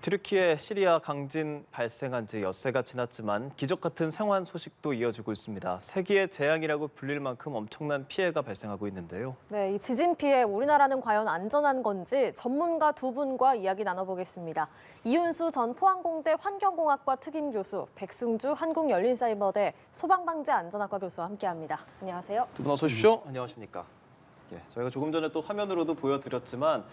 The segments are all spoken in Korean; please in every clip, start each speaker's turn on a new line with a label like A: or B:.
A: 튀르키예 시리아 강진 발생한 지 엿새가 지났지만 기적 같은 생還소식도 이어지고 있습니다. 세계의 재앙이라고 불릴 만큼 엄청난 피해가 발생하고 있는데요.
B: 네, 이 지진 피해 우리나라는 과연 안전한 건지 전문가 두 분과 이야기 나눠보겠습니다. 이윤수 전 포항공대 환경공학과 특임 교수, 백승주 한국열린사이버대 소방방재안전학과 교수와 함께합니다. 안녕하세요.
A: 두 분 어서 오십시오. 안녕하십니까. 저희가 조금 전에 또 화면으로도 보여드렸지만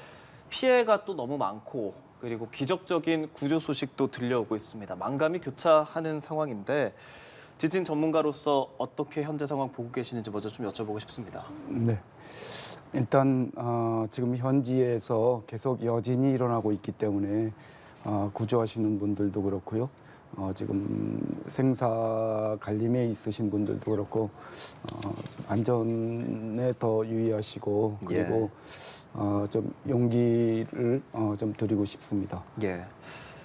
A: 피해가 또 너무 많고 그리고 기적적인 구조 소식도 들려오고 있습니다. 만감이 교차하는 상황인데 지진 전문가로서 어떻게 현재 상황 보고 계시는지 먼저 좀 여쭤보고 싶습니다.
C: 네, 일단 지금 현지에서 계속 여진이 일어나고 있기 때문에 구조하시는 분들도 그렇고요. 지금 생사 관림에 있으신 분들도 그렇고 안전에 더 유의하시고 그리고 좀 용기를 좀 드리고 싶습니다.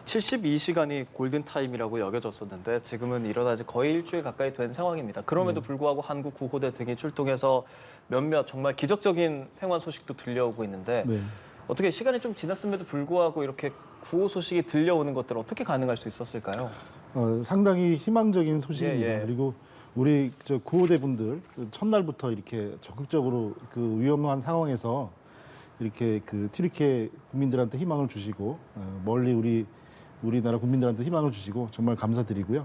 A: 72시간이 골든타임이라고 여겨졌었는데 지금은 일어나지 거의 일주일 가까이 된 상황입니다. 그럼에도 불구하고 한국 구호대 등이 출동해서 몇몇 정말 기적적인 생還소식도 들려오고 있는데 어떻게 시간이 좀 지났음에도 불구하고 이렇게 구호 소식이 들려오는 것들 어떻게 가능할 수 있었을까요?
D: 상당히 희망적인 소식입니다. 그리고 우리 구호대 분들 첫날부터 이렇게 적극적으로 그 위험한 상황에서 이렇게 그 튀르키예 국민들한테 희망을 주시고 멀리 우리나라 국민들한테 희망을 주시고 정말 감사드리고요.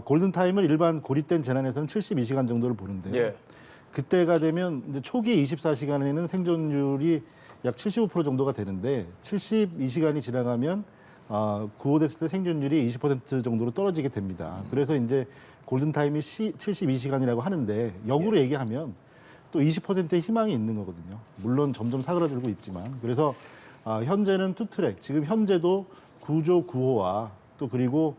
D: 골든타임을 일반 고립된 재난에서는 72시간 정도를 보는데요. 그때가 되면 이제 초기 24시간에는 생존율이 약 75% 정도가 되는데 72시간이 지나가면 구호됐을 때 생존율이 20% 정도로 떨어지게 됩니다. 그래서 이제 골든타임이 72시간이라고 하는데 역으로 얘기하면 또 20%의 희망이 있는 거거든요. 물론 점점 사그라들고 있지만 그래서 현재는 투트랙, 지금 현재도 구조 구호와 또 그리고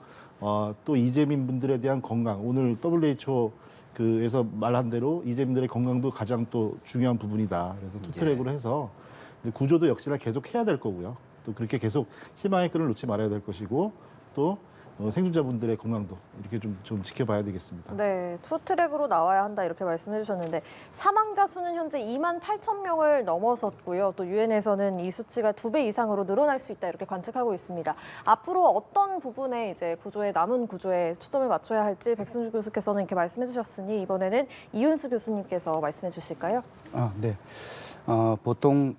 D: 또 이재민 분들에 대한 건강, 오늘 WHO 그에서 말한 대로 이재민들의 건강도 가장 또 중요한 부분이다. 그래서 투트랙으로 해서 이제 구조도 역시나 계속 해야 될 거고요. 또 그렇게 계속 희망의 끈을 놓지 말아야 될 것이고 또 생존자분들의 건강도 이렇게 좀 지켜봐야 되겠습니다.
B: 네, 투트랙으로 나와야 한다 이렇게 말씀해 주셨는데 사망자 수는 현재 2만 8천 명을 넘어섰고요. 또 유엔에서는 이 수치가 2배 이상으로 늘어날 수 있다 이렇게 관측하고 있습니다. 앞으로 어떤 부분에 이제 남은 구조에 초점을 맞춰야 할지 백승주 교수께서는 이렇게 말씀해 주셨으니 이번에는 이윤수 교수님께서 말씀해 주실까요?
C: 네. 보통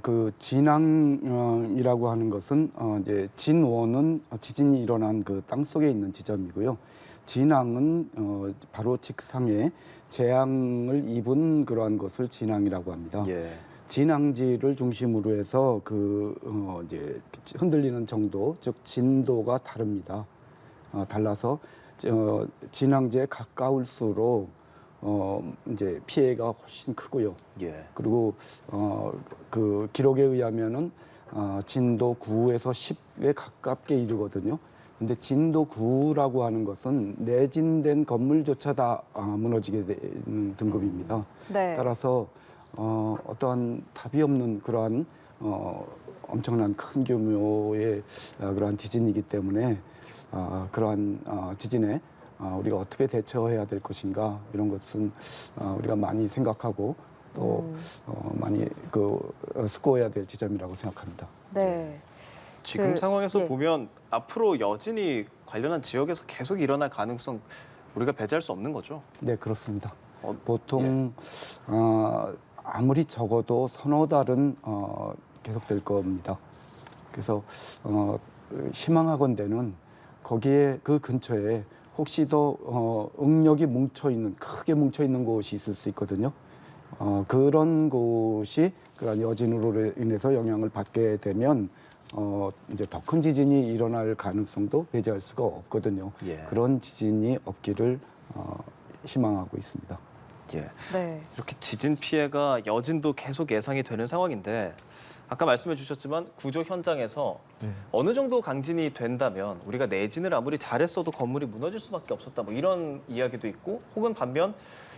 C: 그 진앙이라고 하는 것은 이제 진원은 지진이 일어난 그 땅 속에 있는 지점이고요. 진앙은 바로 직상에 재앙을 입은 그러한 것을 진앙이라고 합니다. 진앙지를 중심으로 해서 이제 흔들리는 정도, 즉 진도가 다릅니다. 달라서 진앙지에 가까울수록 이제 피해가 훨씬 크고요. 그리고 그 기록에 의하면은 진도 9에서 10에 가깝게 이르거든요. 근데 진도 9라고 하는 것은 내진된 건물조차 다 무너지게 되는 등급입니다. 따라서 어떠한 답이 없는 그러한 엄청난 큰 규모의 그러한 지진이기 때문에 그러한 지진에 우리가 어떻게 대처해야 될 것인가 이런 것은 우리가 많이 생각하고 또 많이 숙고해야 될 지점이라고 생각합니다.
A: 지금 상황에서 보면 앞으로 여진이 관련한 지역에서 계속 일어날 가능성 우리가 배제할 수 없는 거죠?
C: 네, 그렇습니다. 보통 아무리 적어도 서너 달은 계속될 겁니다. 그래서 희망하건대는 거기에 그 근처에 혹시 더 응력이 크게 뭉쳐있는 곳이 있을 수 있거든요. 그런 곳이 그런 여진으로 인해서 영향을 받게 되면 이제 더 큰 지진이 일어날 가능성도 배제할 수가 없거든요. 그런 지진이 없기를 희망하고 있습니다.
A: 이렇게 지진 피해가 여진도 계속 예상이 되는 상황인데 아까 말씀해 주셨지만 구조 현장에서 어느 정도 강진이 된다면 우리가 내진을 아무리 잘했어도 건물이 무너질 수밖에 없었다 뭐 이런 이야기도 있고 혹은 반면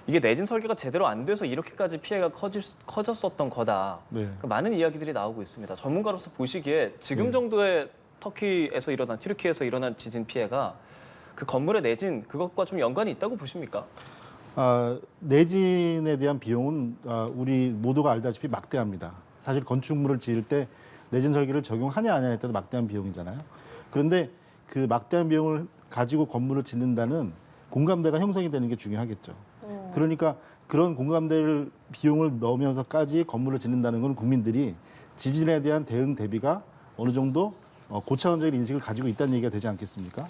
A: 이게 내진 설계가 제대로 안 돼서 이렇게까지 피해가 커졌었던 거다. 많은 이야기들이 나오고 있습니다. 전문가로서 보시기에 지금 정도의 튀르키예에서 일어난 지진 피해가 그 건물의 내진 그것과 좀 연관이 있다고 보십니까?
D: 내진에 대한 비용은 우리 모두가 알다시피 막대합니다. 사실 건축물을 지을 때 내진 설계를 적용하냐 아냐에 따라 막대한 비용이잖아요. 그런데 그 막대한 비용을 가지고 건물을 짓는다는 공감대가 형성이 되는 게 중요하겠죠. 그러니까 그런 공감대를 비용을 넣으면서까지 건물을 짓는다는 건 국민들이 지진에 대한 대응 대비가 어느 정도 고차원적인 인식을 가지고 있다는 얘기가 되지 않겠습니까?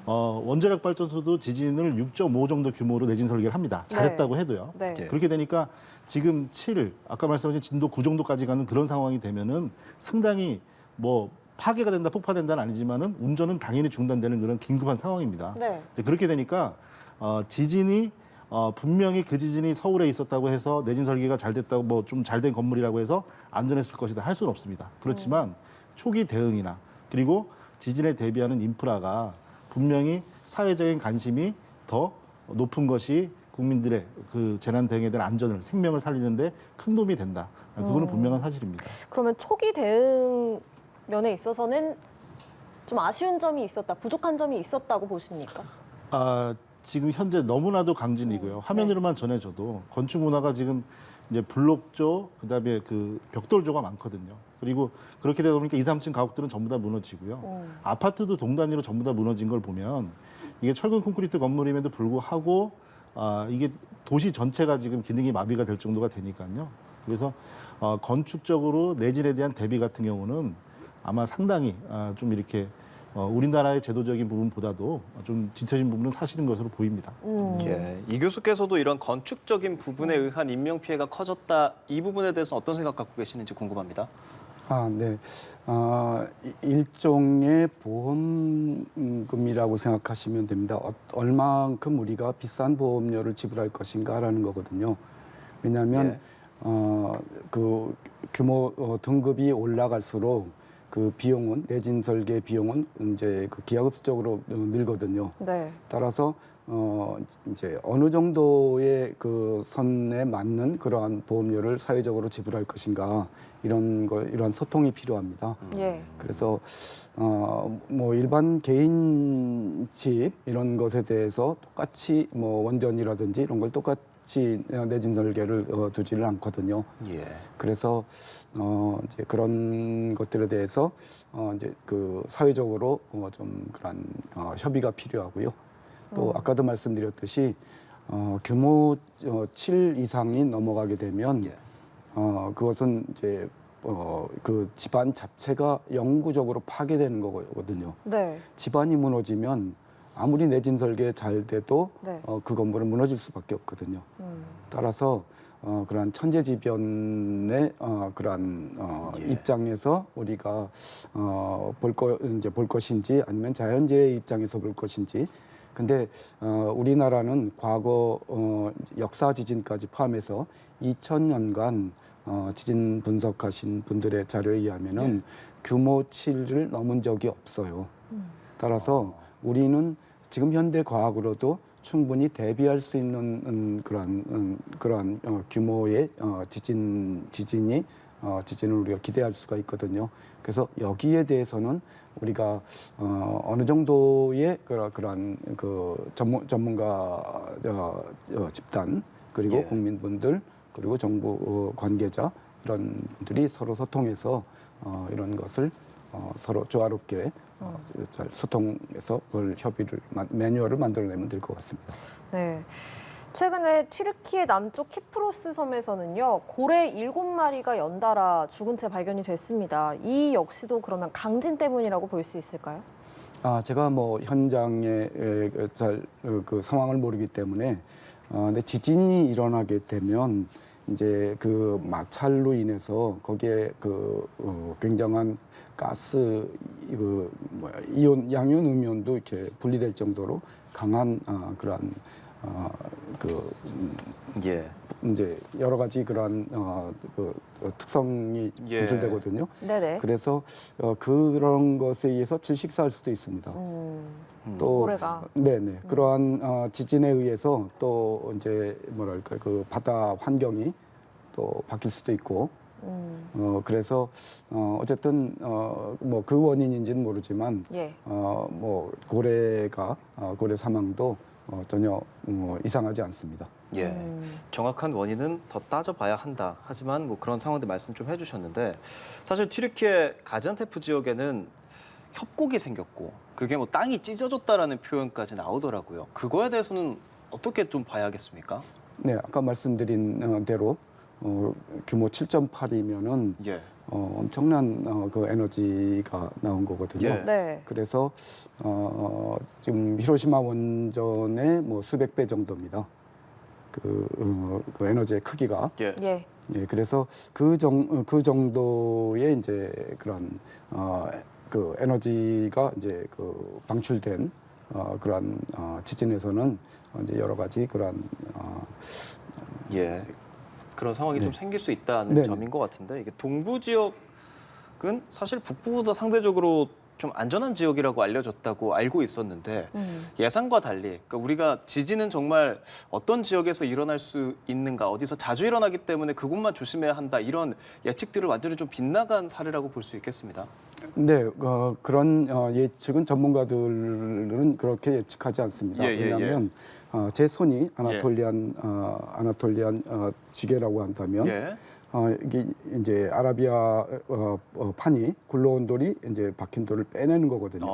D: 원자력 발전소도 지진을 6.5 정도 규모로 내진 설계를 합니다. 잘했다고 해도요.
B: 네.
D: 그렇게 되니까 지금 7, 아까 말씀하신 진도 9 정도까지 가는 그런 상황이 되면은 상당히 뭐 파괴가 된다, 폭파된다는 아니지만은 운전은 당연히 중단되는 그런 긴급한 상황입니다.
B: 네.
D: 이제 그렇게 되니까 지진이 분명히 그 지진이 서울에 있었다고 해서 내진 설계가 잘 됐다고 뭐 좀 잘 된 건물이라고 해서 안전했을 것이다 할 수는 없습니다. 그렇지만 초기 대응이나 그리고 지진에 대비하는 인프라가 분명히 사회적인 관심이 더 높은 것이 국민들의 그 재난 대응에 대한 안전을 생명을 살리는데 큰 도움이 된다. 그거는 분명한 사실입니다.
B: 그러면 초기 대응 면에 있어서는 좀 아쉬운 점이 있었다, 부족한 점이 있었다고 보십니까?
D: 지금 현재 너무나도 강진이고요. 화면으로만 전해져도 건축 문화가 지금 이제 블록조, 그다음에 그 벽돌조가 많거든요. 그리고 그렇게 되다 보니까 2, 3층 가옥들은 전부 다 무너지고요. 아파트도 동단위로 전부 다 무너진 걸 보면 이게 철근 콘크리트 건물임에도 불구하고 이게 도시 전체가 지금 기능이 마비가 될 정도가 되니까요. 그래서 건축적으로 내진에 대한 대비 같은 경우는 아마 상당히 좀 이렇게 우리나라의 제도적인 부분보다도 좀 뒤처진 부분은 사실인 것으로 보입니다.
A: 예, 이 교수께서도 이런 건축적인 부분에 의한 인명 피해가 커졌다 이 부분에 대해서 어떤 생각 갖고 계시는지 궁금합니다.
C: 네. 일종의 보험금이라고 생각하시면 됩니다. 얼만큼 우리가 비싼 보험료를 지불할 것인가라는 거거든요. 왜냐하면 그 규모 등급이 올라갈수록 그 비용은 내진 설계 비용은 이제 그 기하급수적으로 늘거든요.
B: 네.
C: 따라서 이제 어느 정도의 그 선에 맞는 그러한 보험료를 사회적으로 지불할 것인가 이런 소통이 필요합니다.
B: 예.
C: 그래서 뭐 일반 개인 집 이런 것에 대해서 똑같이 뭐 원전이라든지 이런 걸 똑같이 내진 설계를 두지를 않거든요.
A: 예.
C: 그래서 이제 그런 것들에 대해서 이제 그 사회적으로 좀 그런 협의가 필요하고요. 또 아까도 말씀드렸듯이 규모 7 이상이 넘어가게 되면 그것은 이제 그 집안 자체가 영구적으로 파괴되는 거거든요.
B: 네.
C: 집안이 무너지면 아무리 내진 설계 잘 돼도
B: 네.
C: 그 건물은 무너질 수밖에 없거든요. 따라서 그러한 천재지변의 그러한 입장에서 우리가 볼 것인지 아니면 자연재해 입장에서 볼 것인지. 근데 우리나라는 과거 역사 지진까지 포함해서 2000년간 지진 분석하신 분들의 자료에 의하면은 규모 7을 넘은 적이 없어요. 따라서 우리는 지금 현대 과학으로도 충분히 대비할 수 있는 그러한 규모의 지진을 우리가 기대할 수가 있거든요. 그래서 여기에 대해서는 우리가 어느 정도의 그러한 그 전문가 집단 그리고 국민분들 그리고 정부 관계자 이런 분들이 서로 소통해서 이런 것을 서로 조화롭게 잘 소통해서 그걸 매뉴얼을 만들어내면 될 것 같습니다.
B: 네. 최근에 튀르키예 남쪽 키프로스 섬에서는요, 고래 7마리가 연달아 죽은 채 발견이 됐습니다. 이 역시도 그러면 강진 때문이라고 볼 수 있을까요?
C: 제가 뭐 현장에 잘 그 상황을 모르기 때문에 근데 지진이 일어나게 되면 이제 그 마찰로 인해서 거기에 그 굉장한 가스 이온 양이온 음이온도 이렇게 분리될 정도로 강한 그러한 이제 여러 가지 그러한 특성이 분출되거든요.
B: 네네.
C: 그래서 그런 것에 의해서 질식사할 수도 있습니다. 또
B: 고래가.
C: 네네 그러한 지진에 의해서 또 이제 뭐랄까 그 바다 환경이 또 바뀔 수도 있고. 그래서 어쨌든 뭐 그 원인인지는 모르지만 뭐 고래 사망도 전혀 이상하지 않습니다.
A: 예, 정확한 원인은 더 따져봐야 한다. 하지만 뭐 그런 상황들 말씀 좀 해주셨는데 사실 튀르키예 가지안테프 지역에는 협곡이 생겼고 그게 뭐 땅이 찢어졌다라는 표현까지 나오더라고요. 그거에 대해서는 어떻게 좀 봐야겠습니까?
C: 네, 아까 말씀드린 대로 규모 7.8이면은
A: 예,
C: 엄청난 그 에너지가 나온 거거든요.
A: 예.
B: 네.
C: 그래서 지금 히로시마 원전의 뭐 수백 배 정도입니다. 그 에너지의 크기가.
A: 예,
B: 예.
C: 예, 그래서 그 정도의 이제 그런 그 에너지가 이제 그 방출된 그런 지진에서는 이제 여러 가지 그런
A: 예. 그런 상황이
C: 네.
A: 좀 생길 수 있다는
C: 네.
A: 점인 것 같은데 이게 동부 지역은 사실 북부보다 상대적으로 좀 안전한 지역이라고 알려졌다고 알고 있었는데 예상과 달리 그러니까 우리가 지진은 정말 어떤 지역에서 일어날 수 있는가 어디서 자주 일어나기 때문에 그곳만 조심해야 한다 이런 예측들을 완전히 좀 빗나간 사례라고 볼 수 있겠습니다.
C: 네, 그런 예측은 전문가들은 그렇게 예측하지 않습니다.
A: 예, 예,
C: 왜냐하면 제 손이 아나톨리안 지게라고 한다면
A: 예.
C: 이게 이제 아라비아 판이 굴러온 돌이 이제 박힌 돌을 빼내는 거거든요.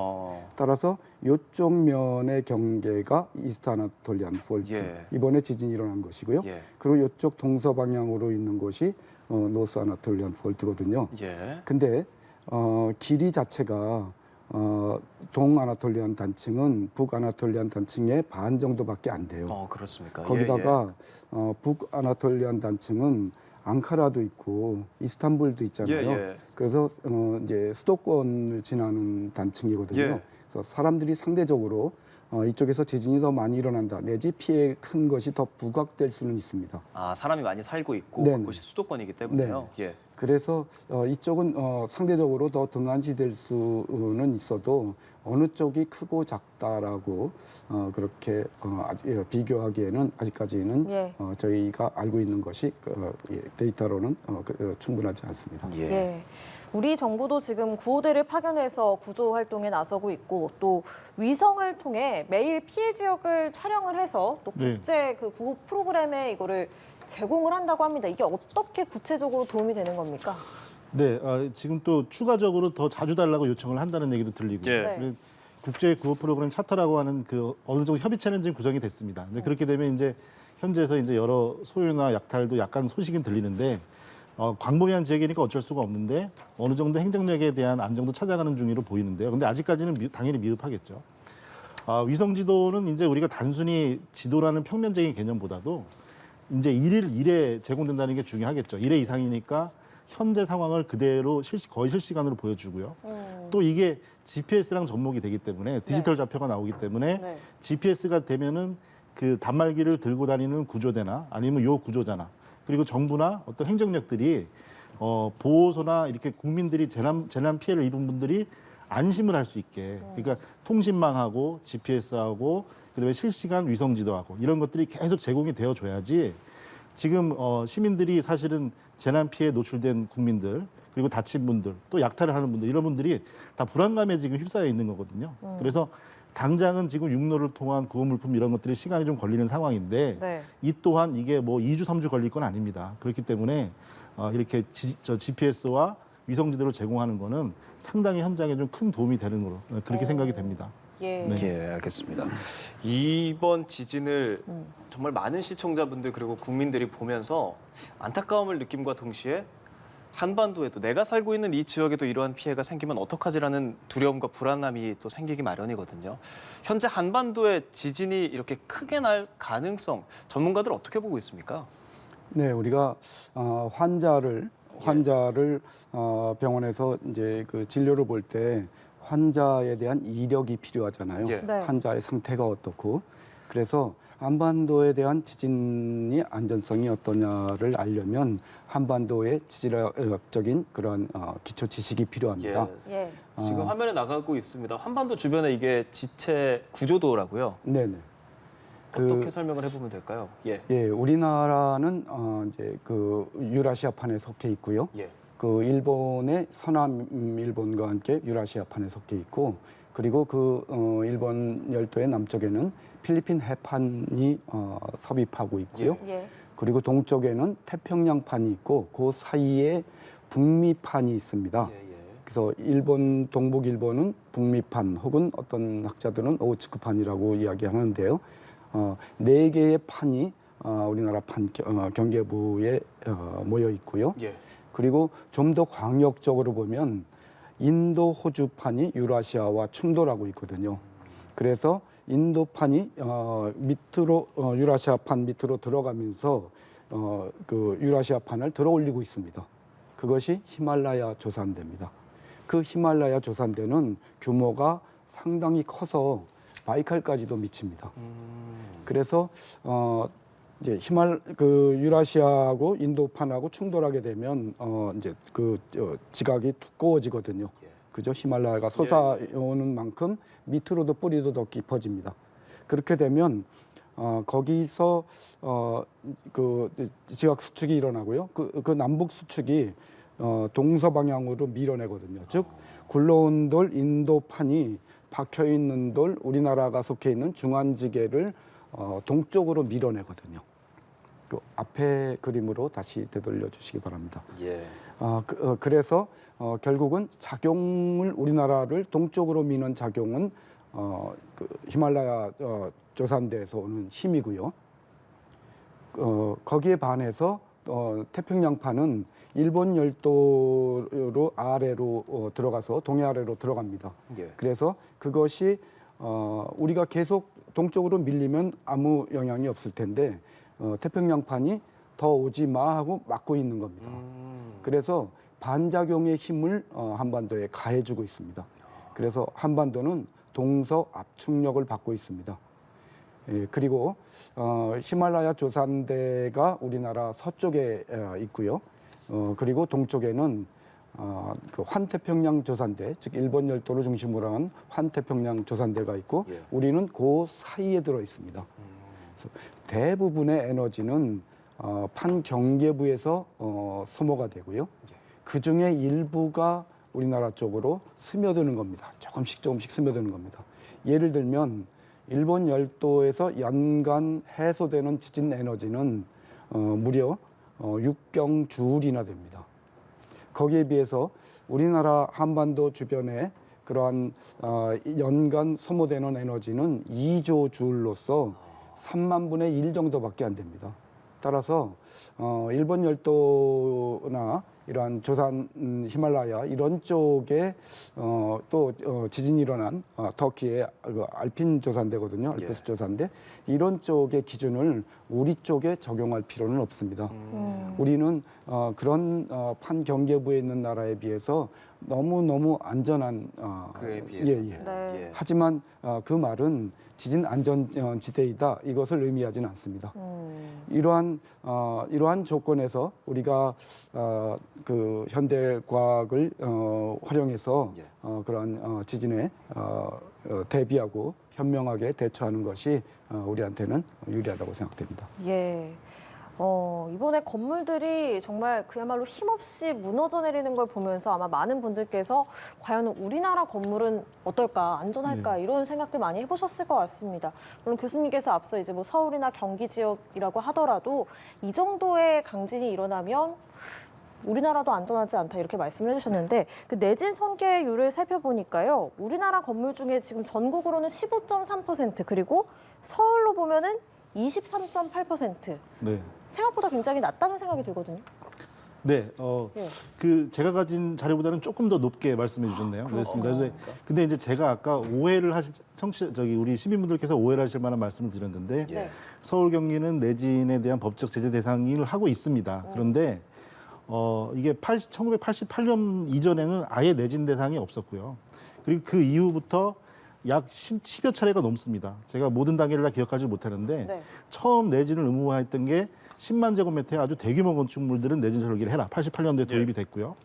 C: 따라서 이쪽 면의 경계가 이스트 아나톨리안 폴트.
A: 예.
C: 이번에 지진이 일어난 것이고요.
A: 예.
C: 그리고 이쪽 동서 방향으로 있는 곳이 노스 아나톨리안 폴트거든요.
A: 예.
C: 근데 길이 자체가 동아나톨리안 단층은 북아나톨리안 단층의 반 정도밖에 안 돼요.
A: 그렇습니까?
C: 거기다가 북아나톨리안 단층은 앙카라도 있고 이스탄불도 있잖아요.
A: 예, 예.
C: 그래서 이제 수도권을 지나는 단층이거든요.
A: 예.
C: 그래서 사람들이 상대적으로 이쪽에서 지진이 더 많이 일어난다. 내지 피해 큰 것이 더 부각될 수는 있습니다.
A: 사람이 많이 살고 있고
C: 네네.
A: 그곳이 수도권이기 때문에요. 예.
C: 그래서 이쪽은 상대적으로 더 등한시될 수는 있어도 어느 쪽이 크고 작다라고 그렇게 비교하기에는 아직까지는
B: 예.
C: 저희가 알고 있는 것이 데이터로는 충분하지 않습니다.
A: 예.
B: 예. 우리 정부도 지금 구호대를 파견해서 구조 활동에 나서고 있고 또 위성을 통해 매일 피해 지역을 촬영을 해서 또
D: 네.
B: 국제 그 구호 프로그램에 이거를 제공을 한다고 합니다. 이게 어떻게 구체적으로 도움이 되는 겁니까?
D: 네, 지금 또 추가적으로 더 자주 달라고 요청을 한다는 얘기도 들리고
A: 예.
B: 네.
D: 국제 구호 프로그램 차터라고 하는 그 어느 정도 협의체는 지금 구성이 됐습니다. 이제 그렇게 되면 이제 현지에서 이제 여러 소요나 약탈도 약간 소식은 들리는데 광범위한 지역이니까 어쩔 수가 없는데 어느 정도 행정력에 대한 안정도 찾아가는 중으로 보이는데요. 근데 아직까지는 당연히 미흡하겠죠. 위성 지도는 이제 우리가 단순히 지도라는 평면적인 개념보다도 이제 일에 제공된다는 게 중요하겠죠. 1회 이상이니까 현재 상황을 그대로 거의 실시간으로 보여주고요. 또 이게 GPS랑 접목이 되기 때문에 디지털 좌표가 나오기 때문에
B: 네.
D: GPS가 되면은 그 단말기를 들고 다니는 구조대나 아니면 요 구조자나 그리고 정부나 어떤 행정력들이 보호소나 이렇게 국민들이 재난 피해를 입은 분들이 안심을 할 수 있게 그러니까 통신망하고 GPS하고 그다음에 실시간 위성 지도하고 이런 것들이 계속 제공이 되어 줘야지 지금 시민들이 사실은 재난 피해에 노출된 국민들 그리고 다친 분들 또 약탈을 하는 분들 이런 분들이 다 불안감에 지금 휩싸여 있는 거거든요. 그래서 당장은 지금 육로를 통한 구호 물품 이런 것들이 시간이 좀 걸리는 상황인데
B: 네.
D: 이 또한 이게 뭐 2주, 3주 걸릴 건 아닙니다. 그렇기 때문에 이렇게 GPS와 위성 지도를 제공하는 거는 상당히 현장에 좀 큰 도움이 되는 거로 그렇게 생각이 됩니다.
B: 예.
D: 네.
A: 예, 알겠습니다. 이번 지진을 정말 많은 시청자분들 그리고 국민들이 보면서 안타까움을 느낌과 동시에 한반도에도 내가 살고 있는 이 지역에도 이러한 피해가 생기면 어떡하지라는 두려움과 불안함이 또 생기기 마련이거든요. 현재 한반도에 지진이 이렇게 크게 날 가능성 전문가들 어떻게 보고 있습니까?
C: 네, 우리가 환자를 병원에서 이제 그 진료를 볼 때 환자에 대한 이력이 필요하잖아요.
A: 예.
B: 네.
C: 환자의 상태가 어떻고 그래서 한반도에 대한 지진이 안전성이 어떠냐를 알려면 한반도의 지질학적인 그런 기초 지식이 필요합니다.
B: 예.
A: 지금 화면에 나가고 있습니다. 한반도 주변에 이게 지체 구조도라고요.
C: 네네.
A: 어떻게 설명을 해보면 될까요? 예.
C: 예, 우리나라는 이제 그 유라시아판에 속해 있고요.
A: 예.
C: 그 일본의 서남 일본과 함께 유라시아판에 섞여 있고, 그리고 그 일본 열도의 남쪽에는 필리핀 해판이 섭입하고 있고요.
B: 예.
C: 그리고 동쪽에는 태평양판이 있고 그 사이에 북미판이 있습니다. 그래서 일본 동북 일본은 북미판 혹은 어떤 학자들은 오츠크판이라고 이야기하는데요. 네 개의 판이 우리나라 판 경계부에 모여 있고요. 그리고 좀 더 광역적으로 보면 인도 호주판이 유라시아와 충돌하고 있거든요. 그래서 인도판이 밑으로 유라시아판 밑으로 들어가면서 그 유라시아판을 들어올리고 있습니다. 그것이 히말라야 조산대입니다. 그 히말라야 조산대는 규모가 상당히 커서 바이칼까지도 미칩니다. 그래서 이제 그 유라시아하고 인도판하고 충돌하게 되면 이제 그 지각이 두꺼워지거든요. 그죠? 히말라야가 솟아오는 만큼 밑으로도 뿌리도 더 깊어집니다. 그렇게 되면 거기서 그 지각 수축이 일어나고요. 그 남북 수축이 동서방향으로 밀어내거든요. 즉 굴러온 돌 인도판이 박혀 있는 돌 우리나라가 속해 있는 중안지계를 동쪽으로 밀어내거든요. 그 앞에 그림으로 다시 되돌려 주시기 바랍니다. 그래서 결국은 작용을 우리나라를 동쪽으로 미는 작용은 그 히말라야 조산대에서 오는 힘이고요. 거기에 반해서 태평양판은 일본 열도로 아래로 들어가서 동해아래로 들어갑니다. 그래서 그것이 우리가 계속 동쪽으로 밀리면 아무 영향이 없을 텐데 태평양판이 더 오지 마 하고 막고 있는 겁니다. 그래서 반작용의 힘을 한반도에 가해주고 있습니다. 그래서 한반도는 동서 압축력을 받고 있습니다. 그리고 히말라야 조산대가 우리나라 서쪽에 있고요. 그리고 동쪽에는 그 환태평양 조산대, 즉 일본 열도를 중심으로 한 환태평양 조산대가 있고 우리는 그 사이에 들어 있습니다. 그래서 대부분의 에너지는 판 경계부에서 소모가 되고요. 그 중에 일부가 우리나라 쪽으로 스며드는 겁니다. 조금씩 스며드는 겁니다. 예를 들면 일본 열도에서 연간 해소되는 지진 에너지는 무려 6경주울이나 됩니다. 거기에 비해서 우리나라 한반도 주변에 그러한 연간 소모되는 에너지는 2조 주울로서 3만 분의 1 정도밖에 안 됩니다. 따라서 일본 열도나 이러한 조산, 히말라야 이런 쪽에 또 지진이 일어난 터키의 그 알핀 조산대거든요. 알프스 조산대. 이런 쪽의 기준을 우리 쪽에 적용할 필요는 없습니다. 우리는 그런 판 경계부에 있는 나라에 비해서 너무 안전한
A: 그에 비해서.
B: 네.
C: 하지만 그 말은 지진 안전지대이다 이것을 의미하지는 않습니다. 이러한 조건에서 우리가 그 현대 과학을 활용해서 그러한 지진에 대비하고 현명하게 대처하는 것이 우리한테는 유리하다고 생각됩니다.
B: 예. 이번에 건물들이 정말 그야말로 힘없이 무너져 내리는 걸 보면서 아마 많은 분들께서 과연 우리나라 건물은 어떨까, 안전할까 이런 생각들 많이 해보셨을 것 같습니다. 물론 교수님께서 앞서 이제 뭐 서울이나 경기 지역이라고 하더라도 이 정도의 강진이 일어나면 우리나라도 안전하지 않다 이렇게 말씀을 해주셨는데 그 내진 설계율을 살펴보니까요. 우리나라 건물 중에 지금 전국으로는 15.3% 그리고 서울로 보면은 23.8%.
D: 네.
B: 생각보다 굉장히 낮다는 생각이 들거든요.
D: 네, 그 제가 가진 자료보다는 조금 더 높게 말씀해 주셨네요. 그렇습니다. 근데 이제 제가 아까 오해를 하실 우리 시민분들께서 오해를 하실 만한 말씀을 드렸는데 서울 경기는 내진에 대한 법적 제재 대상을 하고 있습니다. 그런데 이게 1988년 이전에는 아예 내진 대상이 없었고요. 그리고 그 이후부터 약 10여 차례가 넘습니다. 제가 모든 단계를 다 기억하지 못하는데 처음 내진을 의무화했던 게 10만 제곱미터의 아주 대규모 건축물들은 내진 설계를 해라. 88년도에 도입이 됐고요.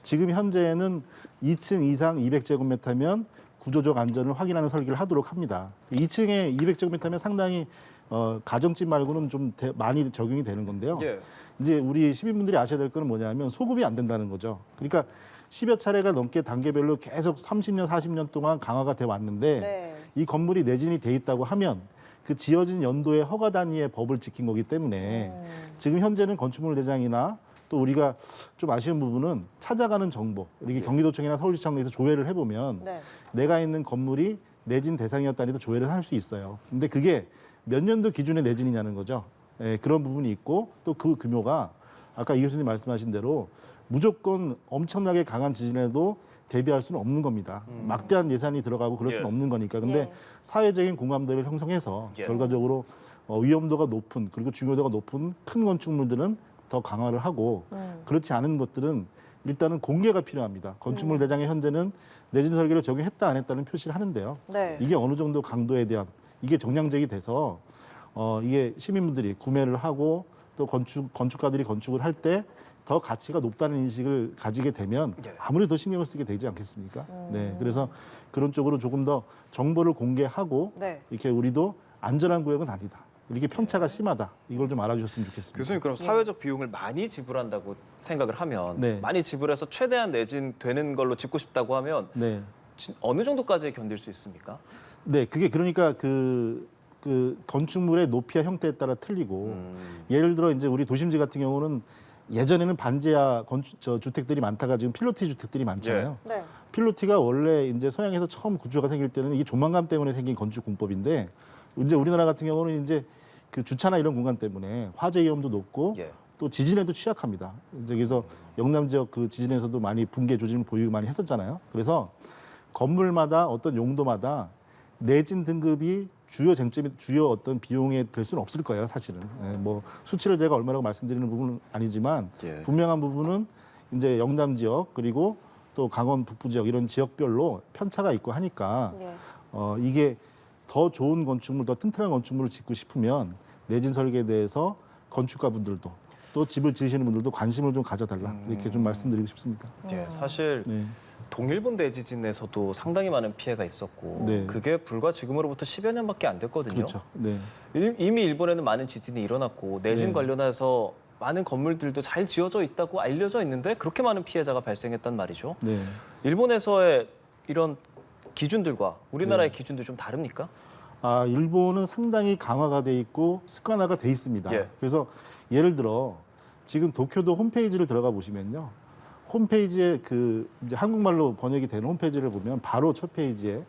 D: 지금 현재는 2층 이상 200제곱미터면 구조적 안전을 확인하는 설계를 하도록 합니다. 2층에 200제곱미터면 상당히 가정집 말고는 좀 많이 적용이 되는 건데요. 이제 우리 시민분들이 아셔야 될 거는 뭐냐면 소급이 안 된다는 거죠. 그러니까 10여 차례가 넘게 단계별로 계속 30년, 40년 동안 강화가 돼 왔는데
B: 네.
D: 이 건물이 내진이 돼 있다고 하면 그 지어진 연도의 허가 단위의 법을 지킨 거기 때문에 지금 현재는 건축물 대장이나 또 우리가 좀 아쉬운 부분은 찾아가는 정보, 이렇게 경기도청이나 서울시청에서 조회를 해보면
B: 네.
D: 내가 있는 건물이 내진 대상이었다니도 조회를 할 수 있어요. 근데 그게 몇 년도 기준의 내진이냐는 거죠. 예, 그런 부분이 있고 또 그 규모가 아까 이 교수님 말씀하신 대로 무조건 엄청나게 강한 지진에도 대비할 수는 없는 겁니다. 막대한 예산이 들어가고 그럴 수는
A: 예.
D: 없는 거니까. 근데
B: 예.
D: 사회적인 공감대를 형성해서
A: 예.
D: 결과적으로 위험도가 높은 그리고 중요도가 높은 큰 건축물들은 더 강화를 하고 그렇지 않은 것들은 일단은 공개가 필요합니다. 건축물 대장에 현재는 내진 설계를 적용했다 안 했다는 표시를 하는데요.
B: 네.
D: 이게 어느 정도 강도에 대한 이게 정량적이 돼서 이게 시민분들이 구매를 하고 또 건축가들이 건축을 할 때 더 가치가 높다는 인식을 가지게 되면
A: 예.
D: 아무리 더 신경을 쓰게 되지 않겠습니까? 네, 그래서 그런 쪽으로 조금 더 정보를 공개하고
B: 네.
D: 이렇게 우리도 안전한 구역은 아니다. 이렇게 편차가 심하다. 이걸 좀 알아주셨으면 좋겠습니다.
A: 교수님 그럼 사회적 비용을 많이 지불한다고 생각을 하면
D: 네.
A: 많이 지불해서 최대한 내진 되는 걸로 짓고 싶다고 하면
D: 네,
A: 어느 정도까지 견딜 수 있습니까?
D: 네, 그게 그러니까 그 건축물의 높이와 형태에 따라 틀리고 예를 들어 이제 우리 도심지 같은 경우는 예전에는 반지하 주택들이 많다가 지금 필로티 주택들이 많잖아요.
B: 네.
D: 필로티가 원래 이제 서양에서 처음 구조가 생길 때는 이게 조망감 때문에 생긴 건축 공법인데 이제 우리나라 같은 경우는 이제 그 주차나 이런 공간 때문에 화재 위험도 높고
A: 예.
D: 또 지진에도 취약합니다. 이제 그래서 영남 지역 그 지진에서도 많이 붕괴 조짐을 보이고 많이 했었잖아요. 그래서 건물마다 어떤 용도마다 내진 등급이 주요 쟁점이 주요 어떤 비용에 될 수는 없을 거예요, 사실은. 예, 뭐 수치를 제가 얼마라고 말씀드리는 부분은 아니지만
A: 예.
D: 분명한 부분은 이제 영남 지역 그리고 또 강원 북부 지역 이런 지역별로 편차가 있고 하니까
B: 예.
D: 이게 더 좋은 건축물, 더 튼튼한 건축물을 짓고 싶으면 내진 설계에 대해서 건축가분들도 또 집을 지으시는 분들도 관심을 좀 가져달라 이렇게 좀 말씀드리고 싶습니다.
A: 예, 사실
D: 네.
A: 동일본 대지진에서도 상당히 많은 피해가 있었고
D: 네.
A: 그게 불과 지금으로부터 10여 년밖에 안 됐거든요.
D: 그렇죠. 네.
A: 이미 일본에는 많은 지진이 일어났고 내진
D: 네.
A: 관련해서 많은 건물들도 잘 지어져 있다고 알려져 있는데 그렇게 많은 피해자가 발생했단 말이죠.
D: 네.
A: 일본에서의 이런 기준들과 우리나라의
D: 네.
A: 기준도 좀 다릅니까?
D: 일본은 상당히 강화가 돼 있고 습관화가 돼 있습니다.
A: 예.
D: 그래서 예를 들어 지금 도쿄도 홈페이지를 들어가 보시면요. 홈페이지에 그 이제 한국말로 번역이 되는 홈페이지를 보면 바로 첫 페이지에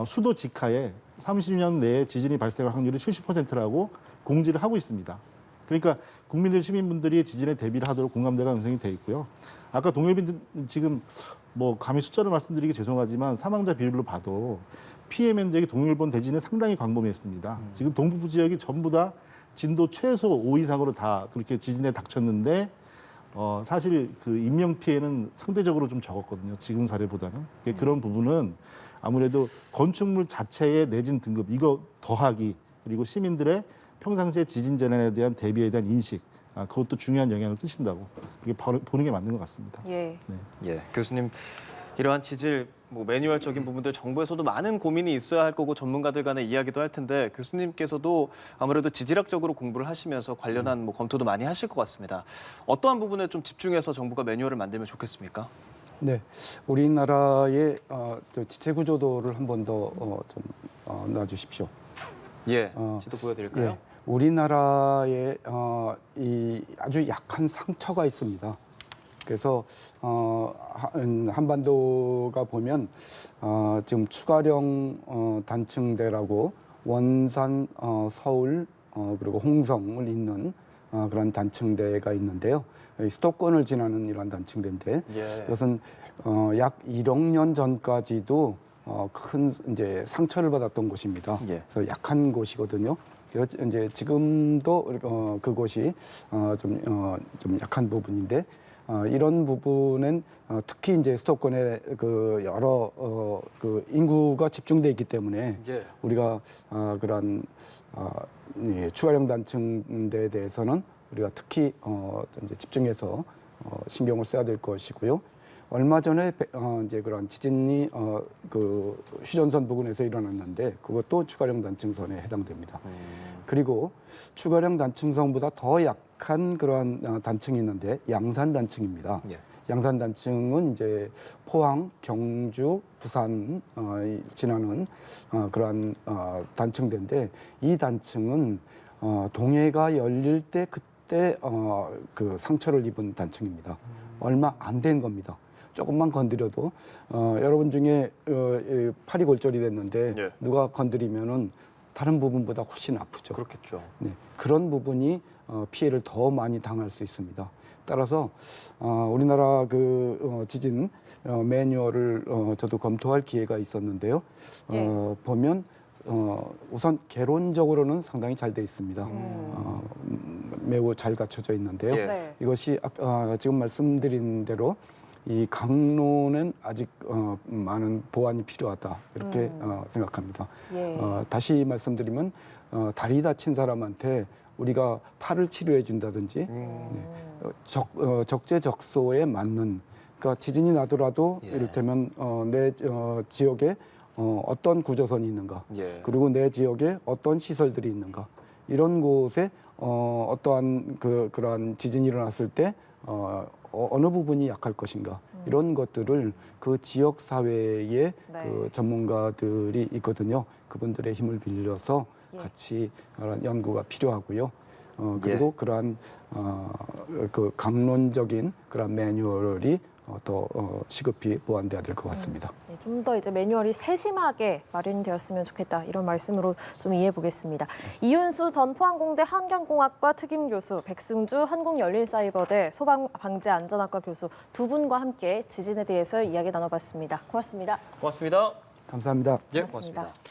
D: 수도 직하에 30년 내에 지진이 발생할 확률이 70%라고 공지를 하고 있습니다. 그러니까 국민들 시민분들이 지진에 대비를 하도록 공감대가 형성이 돼 있고요. 아까 동일빈 지금 뭐 감히 숫자를 말씀드리기 죄송하지만 사망자 비율로 봐도 피해 면적이 동일본 대진에 상당히 광범위했습니다. 지금 동북부 지역이 전부 다 진도 최소 5 이상으로 다 그렇게 지진에 닥쳤는데 사실 그 인명 피해는 상대적으로 좀 적었거든요. 지금 사례보다는. 그런 부분은 아무래도 건축물 자체의 내진 등급 이거 더하기 그리고 시민들의 평상시에 지진 재난에 대한 대비에 대한 인식 그것도 중요한 영향을 끼친다고 이게 보는 게 맞는 것 같습니다.
B: 예.
A: 예, 교수님 이러한 지질 뭐 매뉴얼적인 부분들 정부에서도 많은 고민이 있어야 할 거고 전문가들 간의 이야기도 할 텐데 교수님께서도 아무래도 지질학적으로 공부를 하시면서 관련한 뭐 검토도 많이 하실 것 같습니다. 어떠한 부분에 좀 집중해서 정부가 매뉴얼을 만들면 좋겠습니까?
C: 네, 우리나라의 지체 구조도를 한 번 더 좀 놔주십시오.
A: 예,
C: 어,
A: 지도 보여드릴까요?
C: 예, 우리나라에 이 아주 약한 상처가 있습니다. 그래서 한반도가 보면 지금 추가령 단층대라고 원산, 서울 그리고 홍성을 잇는 그런 단층대가 있는데요. 수도권을 지나는 이런 단층대인데
A: 예.
C: 이것은 약 1억 년 전까지도 큰 이제 상처를 받았던 곳입니다.
A: 예.
C: 그래서 약한 곳이거든요. 그래서 이제 지금도 그곳이 좀 약한 부분인데 이런 부분은 특히 이제 수도권에 그 여러 그 인구가 집중돼 있기 때문에
A: 예.
C: 우리가 그런 추가령 단층대에 대해서는 우리가 특히 이제 집중해서 신경을 써야 될 것이고요. 얼마 전에 이제 그런 지진이 그 휴전선 부근에서 일어났는데 그것도 추가령 단층선에 해당됩니다. 그리고 추가령 단층선보다 더 약한 그러한 단층이 있는데 양산 단층입니다.
A: 예.
C: 양산 단층은 이제 포항, 경주, 부산 지나는 그러한 단층대인데 이 단층은 동해가 열릴 때 그때 그 상처를 입은 단층입니다. 얼마 안 된 겁니다. 조금만 건드려도 여러분 중에 팔이 골절이 됐는데
A: 예.
C: 누가 건드리면은 다른 부분보다 훨씬 아프죠.
A: 그렇겠죠.
C: 네, 그런 부분이 피해를 더 많이 당할 수 있습니다. 따라서 우리나라 그 지진 매뉴얼을 저도 검토할 기회가 있었는데요. 보면 우선 개론적으로는 상당히 잘 돼 있습니다. 매우 잘 갖춰져 있는데요.
A: 예.
B: 네.
C: 이것이 지금 말씀드린 대로 이 강론은 아직 많은 보완이 필요하다 이렇게 생각합니다.
B: 예.
C: 다시 말씀드리면 다리 다친 사람한테 우리가 팔을 치료해 준다든지 적재적소에 맞는 그러니까 지진이 나더라도
A: 예.
C: 이를테면 내 지역에 어떤 구조선이 있는가
A: 예.
C: 그리고 내 지역에 어떤 시설들이 있는가 이런 곳에 어떠한 그러한 지진이 일어났을 때 어느 부분이 약할 것인가 이런 것들을 그 지역 사회의
B: 네.
C: 그 전문가들이 있거든요. 그분들의 힘을 빌려서
B: 예.
C: 같이 연구가 필요하고요. 그리고 그러한 그 강론적인 그런 매뉴얼이 더 시급히 보완돼야 될 것 같습니다.
B: 네, 좀 더 이제 매뉴얼이 세심하게 마련되었으면 좋겠다 이런 말씀으로 좀 이해해 보겠습니다. 이윤수 전 포항공대 환경공학과 특임 교수, 백승주 한국열린사이버대 소방방재안전학과 교수 두 분과 함께 지진에 대해서 이야기 나눠봤습니다. 고맙습니다.
A: 고맙습니다.
C: 감사합니다.
A: 예,
B: 고맙습니다.
A: 고맙습니다.